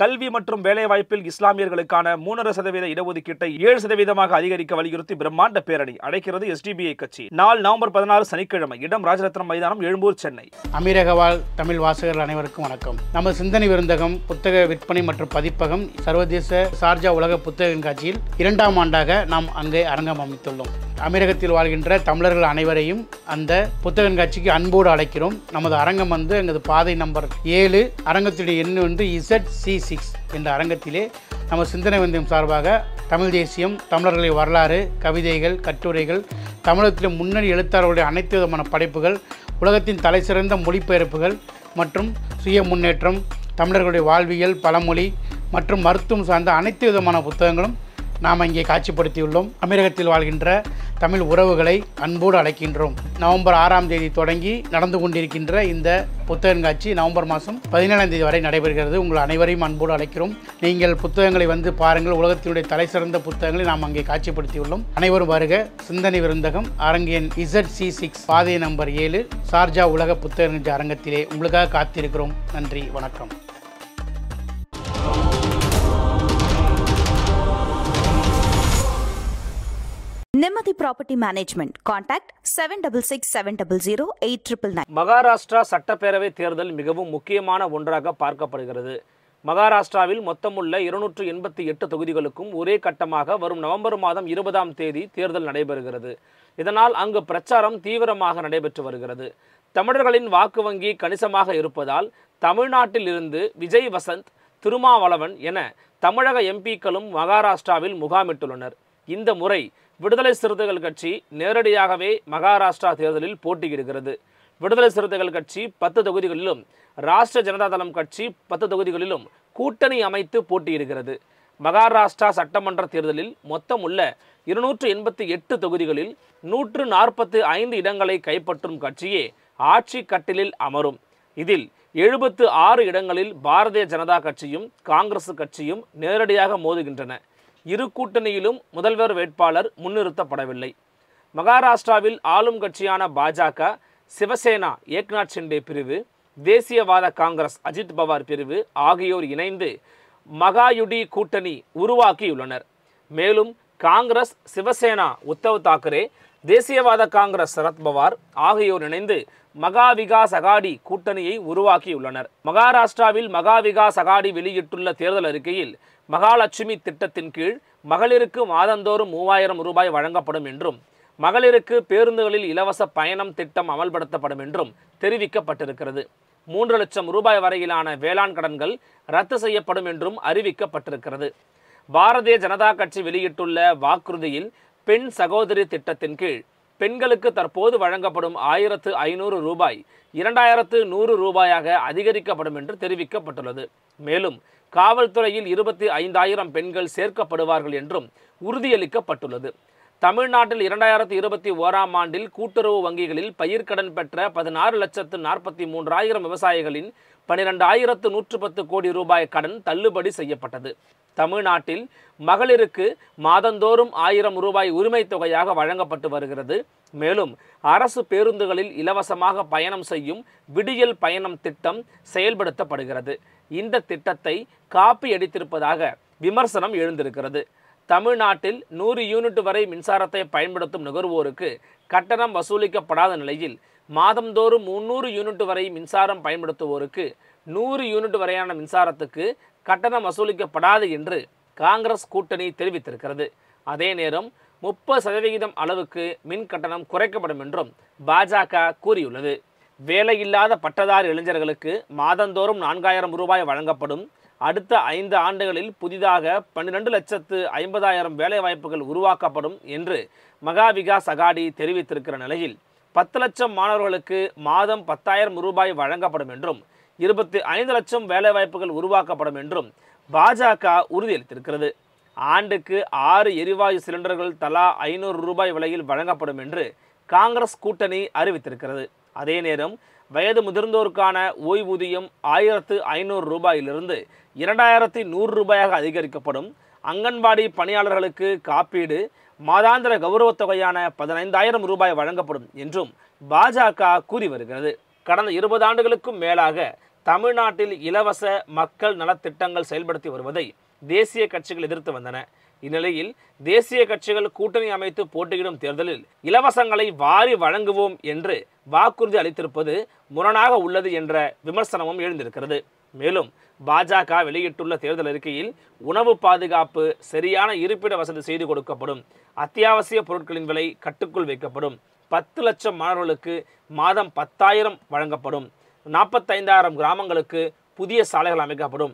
கல்வி மற்றும் வேலைவாய்ப்பில் இஸ்லாமியர்களுக்கான 3.5% இடஒதுக்கீட்டை 7% அதிகரிக்க வலியுறுத்தி பிரம்மாண்ட பேரணி அழைக்கிறது SDBI கட்சி. நாள் நவம்பர் 16 சனிக்கிழமை. இடம் ராஜரத்னம் மைதானம், எழும்பூர், சென்னை. அமீரக வாழ் தமிழ் வாசகர்கள் அனைவருக்கும் வணக்கம். நமது சிந்தனை விருந்தகம் புத்தக விற்பனை மற்றும் பதிப்பகம் சர்வதேச சார்ஜா உலக புத்தக கண்காட்சியில் 2ஆம் ஆண்டாக நாம் அங்கே அரங்கம் அமைத்துள்ளோம். அமீரகத்தில் வாழ்கின்ற தமிழர்கள் அனைவரையும் அந்த புத்தக கண்காட்சிக்கு அன்போடு அழைக்கிறோம். நமது அரங்கம் எங்களது பாதை நம்பர் 7, அரங்கத்துடைய எண் ZC6 என்ற அரங்கத்திலே நம்ம சிந்தனை விருந்தகம் சார்பாக தமிழ் தேசியம், தமிழர்களின் வரலாறு, கவிதைகள், கட்டுரைகள், தமிழகத்தில் முன்னணி எழுத்தாளர்களுடைய அனைத்து விதமான படைப்புகள், உலகத்தின் தலைசிறந்த மொழிபெயர்ப்புகள் மற்றும் சுய முன்னேற்றம், தமிழர்களுடைய வாழ்வியல், பழமொழி மற்றும் மருத்துவம் சார்ந்த அனைத்து விதமான புத்தகங்களும் நாம் இங்கே காட்சிப்படுத்தியுள்ளோம். அமீரகத்தில் வாழ்கின்ற தமிழ் உறவுகளை அன்போடு அழைக்கின்றோம். நவம்பர் 6ஆம் தேதி தொடங்கி நடந்து கொண்டிருக்கின்ற இந்த புத்தக கண்காட்சி நவம்பர் மாதம் 17ஆம் தேதி வரை நடைபெறுகிறது. உங்கள் அனைவரையும் அன்போடு அழைக்கிறோம். நீங்கள் புத்தகங்களை வந்து பாருங்கள். உலகத்தினுடைய தலைசிறந்த புத்தகங்களை நாம் அங்கே காட்சிப்படுத்தியுள்ளோம். அனைவரும் வருக. சிந்தனை விருந்தகம் அரங்கு எண் ZC6 பாதை நம்பர் 7 சார்ஜா உலக புத்தக கண்காட்சி அரங்கத்திலே உங்களுக்காக காத்திருக்கிறோம். நன்றி, வணக்கம். Nemathi Property Management. Contact 7667008999. Maharashtra சட்டப்பேரவை தேர்தல் மிகவும் முக்கியமான ஒன்றாக பார்க்கப்படுகிறது. மகாராஷ்டிராவில் மொத்தமுள்ள 288 தொகுதிகளுக்கும் ஒரே கட்டமாக வரும் நவம்பர் மாதம் 20ஆம் தேதி தேர்தல் நடைபெறுகிறது. இதனால் அங்கு பிரச்சாரம் தீவிரமாக நடைபெற்று வருகிறது. தமிழர்களின் வாக்கு வங்கி கணிசமாக இருப்பதால் தமிழ்நாட்டில் இருந்து விஜய் வசந்த், திருமாவளவன் என தமிழக MPக்களும் மகாராஷ்டிராவில் முகாமிட்டுள்ளனர். இந்த முறை விடுதலை சிறுத்தைகள் கட்சி நேரடியாகவே மகாராஷ்டிரா தேர்தலில் போட்டியிடுகிறது. விடுதலை சிறுத்தைகள் கட்சி 10 தொகுதிகளிலும், ராஷ்டிர ஜனதாதளம் கட்சி 10 தொகுதிகளிலும் கூட்டணி அமைத்து போட்டியிடுகிறது. மகாராஷ்டிரா சட்டமன்ற தேர்தலில் மொத்தம் உள்ள 288 தொகுதிகளில் 145 இடங்களை கைப்பற்றும் கட்சியே ஆட்சி கட்டிலில் அமரும். இதில் 76 இடங்களில் பாரதிய ஜனதா கட்சியும் காங்கிரஸ் கட்சியும் நேரடியாக மோதுகின்றன. இரு கூட்டணியிலும் முதல்வர் வேட்பாளர் முன்னிறுத்தப்படவில்லை. மகாராஷ்டிராவில் ஆளும் கட்சியான பாஜக, சிவசேனா ஏக்நாத் ஷிண்டே பிரிவு, தேசியவாத காங்கிரஸ் அஜித் பவார் பிரிவு ஆகியோர் இணைந்து மகாயுடி கூட்டணி உருவாக்கியுள்ளனர். மேலும் காங்கிரஸ், சிவசேனா உத்தவ் தாக்கரே, தேசியவாத காங்கிரஸ் சரத்பவார் ஆகியோர் இணைந்து மகா விகாஸ் அகாடி கூட்டணியை உருவாக்கியுள்ளனர். மகாராஷ்டிராவில் மகா விகாஸ் அகாடி வெளியிட்டுள்ள தேர்தல் அறிக்கையில் மகாலட்சுமி திட்டத்தின் கீழ் மகளிருக்கு மாதந்தோறும் 3000 ரூபாய் வழங்கப்படும் என்றும், மகளிருக்கு பேருந்துகளில் இலவச பயணம் திட்டம் அமல்படுத்தப்படும் என்றும் தெரிவிக்கப்பட்டிருக்கிறது. 3 லட்சம் ரூபாய் வரையிலான வேளாண் கடன்கள் ரத்து செய்யப்படும் என்றும் அறிவிக்கப்பட்டிருக்கிறது. பாரதிய ஜனதா கட்சி வெளியிட்டுள்ள வாக்குறுதியில் பெண் சகோதரி திட்டத்தின் கீழ் பெண்களுக்கு தற்போது வழங்கப்படும் 1500 ரூபாய் 2100 ரூபாயாக அதிகரிக்கப்படும் என்று தெரிவிக்கப்பட்டுள்ளது. மேலும் காவல்துறையில் 25000 பெண்கள் சேர்க்கப்படுவார்கள் என்றும் உறுதியளிக்கப்பட்டுள்ளது. தமிழ்நாட்டில் 2021ஆம் ஆண்டில் கூட்டுறவு வங்கிகளில் பயிர்க்கடன் பெற்ற 16,43,000 விவசாயிகளின் 12,110 கோடி ரூபாய் கடன் தள்ளுபடி செய்யப்பட்டது. தமிழ்நாட்டில் மகளிருக்கு மாதந்தோறும் 1000 ரூபாய் உரிமை தொகையாக வழங்கப்பட்டு வருகிறது. மேலும் அரசு பேருந்துகளில் இலவசமாக பயணம் செய்யும் விடியல் பயணம் திட்டம் செயல்படுத்தப்படுகிறது. இந்த திட்டத்தை காப்பி அடித்திருப்பதாக விமர்சனம் எழுந்திருக்கிறது. தமிழ்நாட்டில் 100 யூனிட் வரை மின்சாரத்தை பயன்படுத்தும் நுகர்வோருக்கு கட்டணம் வசூலிக்கப்படாத நிலையில் மாதந்தோறும் 300 யூனிட் வரை மின்சாரம் பயன்படுத்துவோருக்கு 100 யூனிட் வரையான மின்சாரத்துக்கு கட்டணம் வசூலிக்கப்படாது என்று காங்கிரஸ் கூட்டணி தெரிவித்திருக்கிறது. அதே நேரம் 30% அளவுக்கு மின் கட்டணம் குறைக்கப்படும் என்றும் பாஜக கூறியுள்ளது. வேலையில்லாத பட்டதாரி இளைஞர்களுக்கு மாதந்தோறும் 4000 ரூபாய் வழங்கப்படும். அடுத்த 5 ஆண்டுகளில் புதிதாக 12,50,000 வேலைவாய்ப்புகள் உருவாக்கப்படும் என்று மகா விகாஸ் அகாடி தெரிவித்திருக்கிற நிலையில் 10 லட்சம் மாணவர்களுக்கு மாதம் 10,000 ரூபாய் வழங்கப்படும் என்றும் 25 லட்சம் வேலைவாய்ப்புகள் உருவாக்கப்படும் என்றும் பாஜக உறுதியளித்திருக்கிறது. ஆண்டுக்கு 6 எரிவாயு சிலிண்டர்கள் தலா 500 ரூபாய் விலையில் வழங்கப்படும் என்று காங்கிரஸ் கூட்டணி அறிவித்திருக்கிறது. அதே நேரம் வயது முதிர்ந்தோருக்கான ஓய்வூதியம் 1500 ரூபாயிலிருந்து 2100 ரூபாயாக அதிகரிக்கப்படும். அங்கன்வாடி பணியாளர்களுக்கு காப்பீடு, மாதாந்திர கௌரவத் தொகையான 15,000 ரூபாய் வழங்கப்படும் என்றும் பாஜக கூறி வருகிறது. கடந்த 20 ஆண்டுகளுக்கும் மேலாக தமிழ்நாட்டில் இலவச மக்கள் நலத்திட்டங்கள் செயல்படுத்தி வருவதை தேசிய கட்சிகள் எதிர்த்து வந்தன. இந்நிலையில் தேசிய கட்சிகள் கூட்டணி அமைத்து போட்டியிடும் தேர்தலில் இலவசங்களை வாரி வழங்குவோம் என்று வாக்குறுதி அளித்திருப்பது முரணாக உள்ளது என்ற விமர்சனமும் எழுந்திருக்கிறது. மேலும் பாஜக வெளியிட்டுள்ள தேர்தல் அறிக்கையில் உணவு பாதுகாப்பு, சரியான இருப்பிட வசதி செய்து கொடுக்கப்படும், அத்தியாவசிய பொருட்களின் விலை கட்டுக்குள் வைக்கப்படும், 10 லட்சம் மாணவர்களுக்கு மாதம் 10,000 வழங்கப்படும், 45,000 கிராமங்களுக்கு புதிய சாலைகள் அமைக்கப்படும்,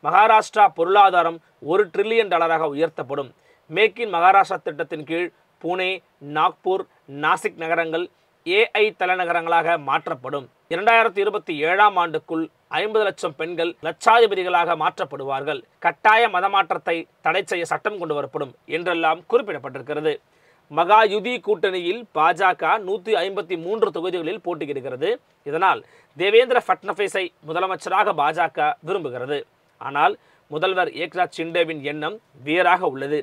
மகாராஷ்டிரா பொருளாதாரம் $1 டிரில்லியன் உயர்த்தப்படும், மேக் இன் மகாராஷ்டிரா திட்டத்தின் கீழ் புனே, நாக்பூர், நாசிக் நகரங்கள் AI தலைநகரங்களாக மாற்றப்படும், 2027ஆம் ஆண்டுக்குள் 50 லட்சம் பெண்கள் லட்சாதிபதிகளாக மாற்றப்படுவார்கள், கட்டாய மதமாற்றத்தை தடை செய்ய சட்டம் கொண்டு வரப்படும் என்றெல்லாம் குறிப்பிடப்பட்டிருக்கிறது. மகாயுதி கூட்டணியில் பாஜக 153 தொகுதிகளில் போட்டியிடுகிறது. இதனால் தேவேந்திர ஃபட்னவிஸை முதலமைச்சராக பாஜக விரும்புகிறது. ஆனால் முதல்வர் ஏக்நாத் ஷிண்டேவின் எண்ணம் வேறாக உள்ளது.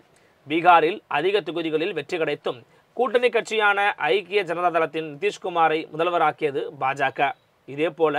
பீகாரில் அதிக தொகுதிகளில் வெற்றி கிடைத்தும் கூட்டணி கட்சியான ஐக்கிய ஜனதா தளத்தின் நிதிஷ்குமாரை முதல்வராக்கியது பாஜக. இதேபோல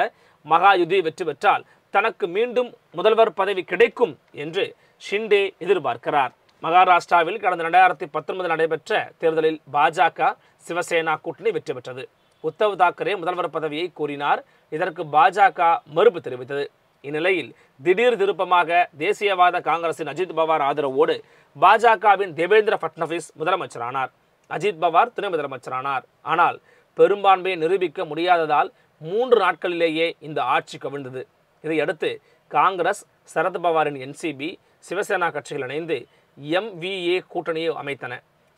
மகாயுதி வெற்றி பெற்றால் தனக்கு மீண்டும் முதல்வர் பதவி கிடைக்கும் என்று ஷிண்டே எதிர்பார்க்கிறார். மகாராஷ்டிராவில் கடந்த 2019 நடைபெற்ற தேர்தலில் பாஜக சிவசேனா கூட்டணி வெற்றி பெற்றது. உத்தவ் தாக்கரே முதல்வர் பதவியை கோரினார். இதற்கு பாஜக மறுப்பு தெரிவித்தது. இந்நிலையில் திடீர் திருப்பமாக தேசியவாத காங்கிரசின் அஜித் பவார் ஆதரவோடு பாஜகவின் தேவேந்திர ஃபட்னவிஸ் முதலமைச்சரானார். அஜித் பவார் துணை முதலமைச்சரானார். ஆனால் பெரும்பான்மையை நிரூபிக்க முடியாததால் 3 நாட்களிலேயே இந்த ஆட்சி கவிழ்ந்தது. இதையடுத்து காங்கிரஸ், சரத்பவாரின் NCP, சிவசேனா கட்சிகள் இணைந்து MVA கூட்டணியை அமைத்தன.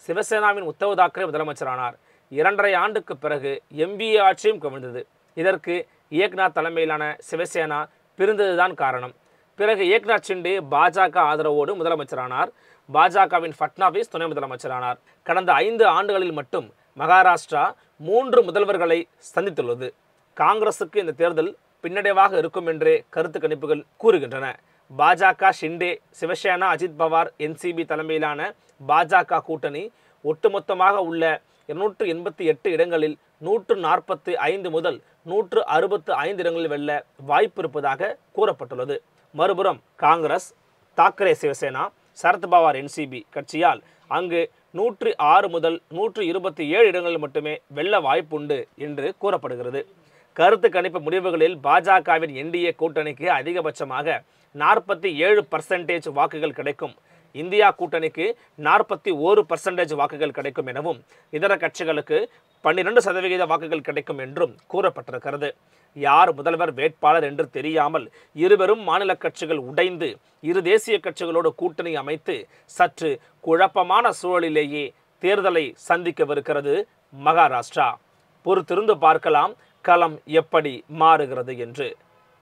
சிவசேனாவின் உத்தவ் தாக்கரே முதலமைச்சரானார். 2.5 ஆண்டுக்கு பிறகு MVA ஆட்சியும் கவிழ்ந்தது. இதற்கு ஏக்நாத் தலைமையிலான சிவசேனா பிரிந்ததுதான் காரணம். பிறகு ஏக்நாத் ஷிண்டே பாஜக ஆதரவோடு முதலமைச்சரானார். பாஜகவின் ஃபட்னவிஸ் துணை முதலமைச்சரானார். கடந்த 5 ஆண்டுகளில் மட்டும் மகாராஷ்டிரா 3 முதல்வர்களை சந்தித்துள்ளது. காங்கிரசுக்கு இந்த தேர்தல் பின்னடைவாக இருக்கும் என்றே கருத்து கணிப்புகள் கூறுகின்றன. பாஜக, ஷிண்டே, சிவசேனா, அஜித் பவார், NCP தலைமையிலான பாஜக கூட்டணி ஒட்டுமொத்தமாக உள்ள 288 இடங்களில் 145 முதல் 165 இடங்களில் வெல்ல வாய்ப்பு இருப்பதாக கூறப்பட்டுள்ளது. மறுபுறம் காங்கிரஸ், தாக்கரே சிவசேனா, சரத்பவார் NCP கட்சியால் அங்கு 106 முதல் 127 இடங்களில் மட்டுமே வெல்ல வாய்ப்புண்டு என்று கூறப்படுகிறது. கருத்து கணிப்பு முடிவுகளில் பாஜகவின் NDA கூட்டணிக்கு அதிகபட்சமாக 47% வாக்குகள் கிடைக்கும், இந்தியா கூட்டணிக்கு 41% வாக்குகள் கிடைக்கும் எனவும் இதர கட்சிகளுக்கு 12% வாக்குகள் கிடைக்கும் என்றும் கூறப்பட்டிருக்கிறது. யார் முதல்வர் வேட்பாளர் என்று தெரியாமல் இருவரும் மாநில கட்சிகள் உடைந்து இரு தேசிய கட்சிகளோடு கூட்டணி அமைத்து சற்று குழப்பமான சூழலிலேயே தேர்தலை சந்திக்கவிருக்கிறது மகாராஷ்டிரா. பொறுத்திருந்து பார்க்கலாம் களம் எப்படி மாறுகிறது என்று.